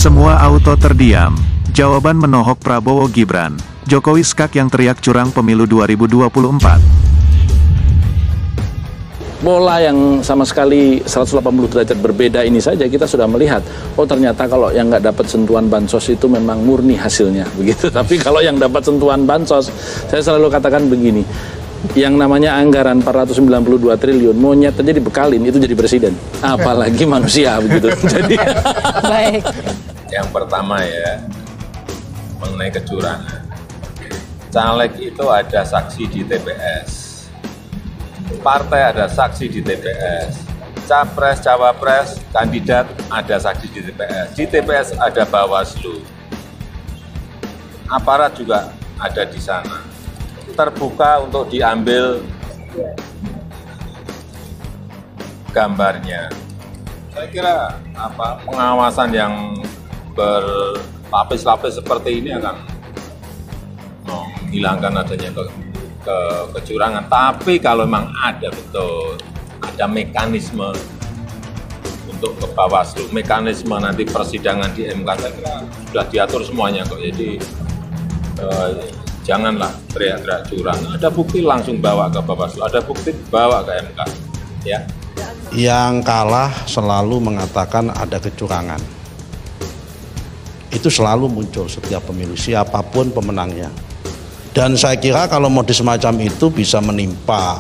Semua auto terdiam. Jawaban menohok Prabowo Gibran. Jokowi skak yang teriak curang pemilu 2024. Bola yang sama sekali 180 derajat berbeda ini saja kita sudah melihat, oh ternyata kalau yang nggak dapat sentuhan bansos itu memang murni hasilnya begitu. Tapi kalau yang dapat sentuhan bansos, saya selalu katakan begini, yang namanya anggaran 492 triliun monyet aja dibekalin itu jadi presiden, apalagi manusia begitu. Jadi baik. Yang pertama ya, mengenai kecurangan. Caleg itu ada saksi di TPS. Partai ada saksi di TPS, capres, cawapres, kandidat ada saksi di TPS. Di TPS ada Bawaslu, aparat juga ada di sana. Terbuka untuk diambil gambarnya. Saya kira pengawasan yang berlapis-lapis seperti ini akan menghilangkan adanya kecurangan. Tapi kalau memang ada betul, ada mekanisme untuk ke Bawaslu, mekanisme nanti persidangan di MK, saya kira sudah diatur semuanya kok. Jadi janganlah teriak-teriak curang. Ada bukti langsung bawa ke Bawaslu, ada bukti bawa ke MK. Ya. Yang kalah selalu mengatakan ada kecurangan. Itu selalu muncul setiap pemilu, siapapun pemenangnya. Dan saya kira kalau modus semacam itu bisa menimpa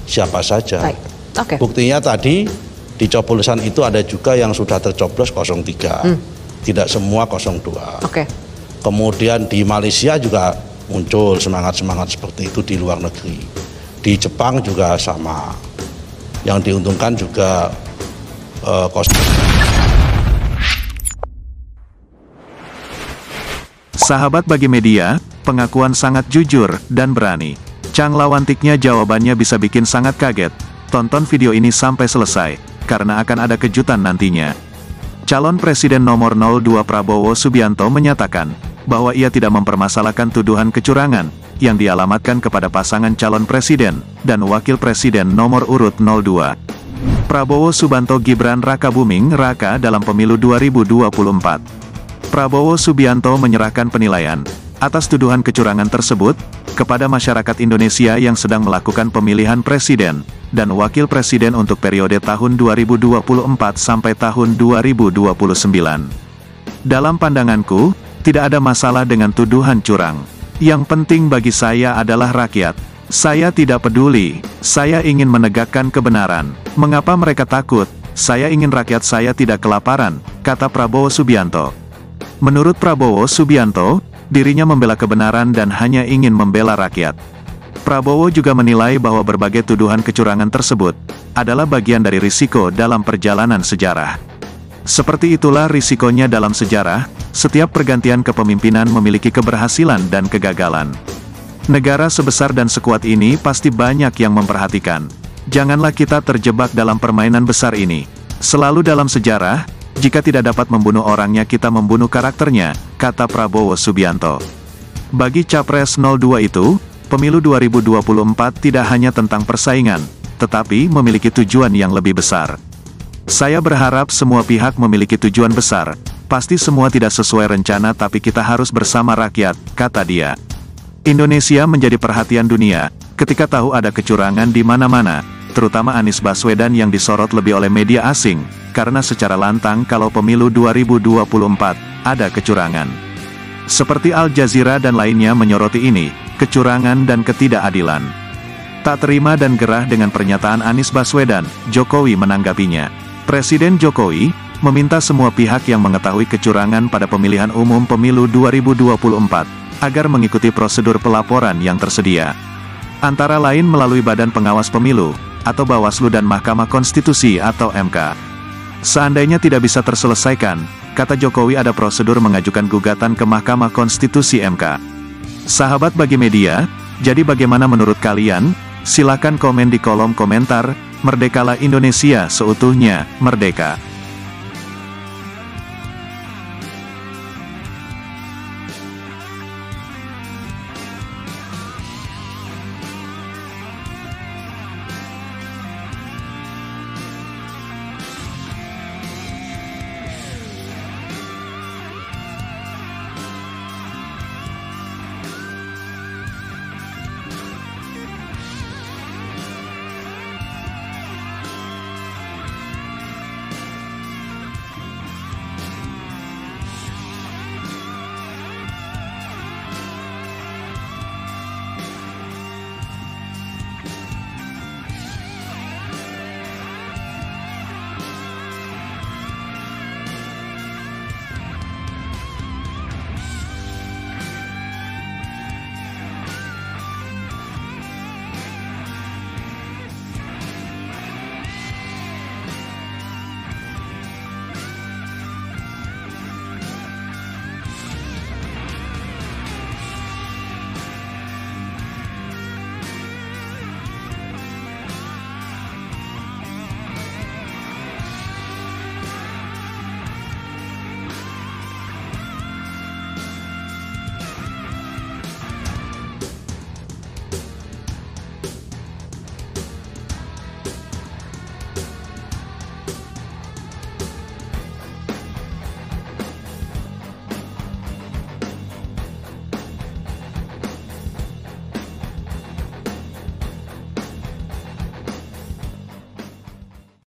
siapa saja. Baik. Okay. Buktinya tadi di coblosan itu ada juga yang sudah tercoblos 03, tidak semua 02. Okay. Kemudian di Malaysia juga muncul semangat-semangat seperti itu di luar negeri. Di Jepang juga sama. Yang diuntungkan juga Sahabat bagi media, pengakuan sangat jujur dan berani. Chang Lawantiknya jawabannya bisa bikin sangat kaget. Tonton video ini sampai selesai, karena akan ada kejutan nantinya. Calon Presiden nomor 02 Prabowo Subianto menyatakan bahwa ia tidak mempermasalahkan tuduhan kecurangan yang dialamatkan kepada pasangan calon presiden dan wakil presiden nomor urut 02. Prabowo Subianto Gibran Rakabuming Raka dalam pemilu 2024. Prabowo Subianto menyerahkan penilaian atas tuduhan kecurangan tersebut kepada masyarakat Indonesia yang sedang melakukan pemilihan presiden dan wakil presiden untuk periode tahun 2024 sampai tahun 2029. Dalam pandanganku, tidak ada masalah dengan tuduhan curang. Yang penting bagi saya adalah rakyat. Saya tidak peduli, saya ingin menegakkan kebenaran. Mengapa mereka takut? Saya ingin rakyat saya tidak kelaparan, kata Prabowo Subianto. Menurut Prabowo Subianto, dirinya membela kebenaran dan hanya ingin membela rakyat. Prabowo juga menilai bahwa berbagai tuduhan kecurangan tersebut adalah bagian dari risiko dalam perjalanan sejarah. Seperti itulah risikonya dalam sejarah, setiap pergantian kepemimpinan memiliki keberhasilan dan kegagalan. Negara sebesar dan sekuat ini pasti banyak yang memperhatikan. Janganlah kita terjebak dalam permainan besar ini. Selalu dalam sejarah, jika tidak dapat membunuh orangnya kita membunuh karakternya, kata Prabowo Subianto. Bagi Capres 02 itu, pemilu 2024 tidak hanya tentang persaingan, tetapi memiliki tujuan yang lebih besar. Saya berharap semua pihak memiliki tujuan besar, pasti semua tidak sesuai rencana tapi kita harus bersama rakyat, kata dia. Indonesia menjadi perhatian dunia, ketika tahu ada kecurangan di mana-mana, terutama Anies Baswedan yang disorot lebih oleh media asing, karena secara lantang kalau pemilu 2024, ada kecurangan. Seperti Al Jazeera dan lainnya menyoroti ini, kecurangan dan ketidakadilan. Tak terima dan gerah dengan pernyataan Anies Baswedan, Jokowi menanggapinya. Presiden Jokowi meminta semua pihak yang mengetahui kecurangan pada pemilihan umum pemilu 2024, agar mengikuti prosedur pelaporan yang tersedia. Antara lain melalui Badan Pengawas Pemilu, atau Bawaslu dan Mahkamah Konstitusi atau MK. Seandainya tidak bisa terselesaikan, kata Jokowi ada prosedur mengajukan gugatan ke Mahkamah Konstitusi MK. Sahabat bagi media, jadi bagaimana menurut kalian? Silakan komen di kolom komentar. Merdekalah Indonesia seutuhnya, merdeka.